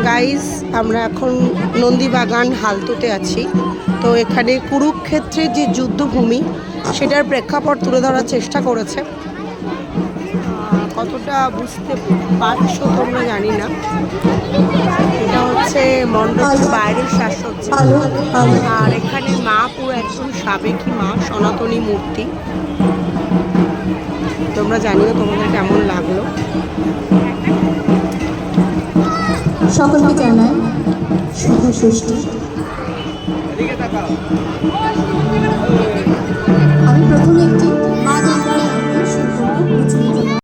Guys, আমরা এখন নন্দীবাগান হালতুতে আছি। তো এখানে কুরুক্ষেত্রের যে যুদ্ধভূমি সেটার প্রেক্ষাপট তুলে ধরার চেষ্টা করেছে। কতটা বুঝতে পারছো তোমরা জানি না। এটা হচ্ছে মণ্ডপের বাইরের সাজসজ্জা। আর এখানে মা পুরো একদম সাবেকি মা, সনাতনী মূর্তি। তোমরা জানিও তোমাদের কেমন লাগলো। সকলকে জানাই শুভ ষষ্ঠী। আমি প্রথমে একটি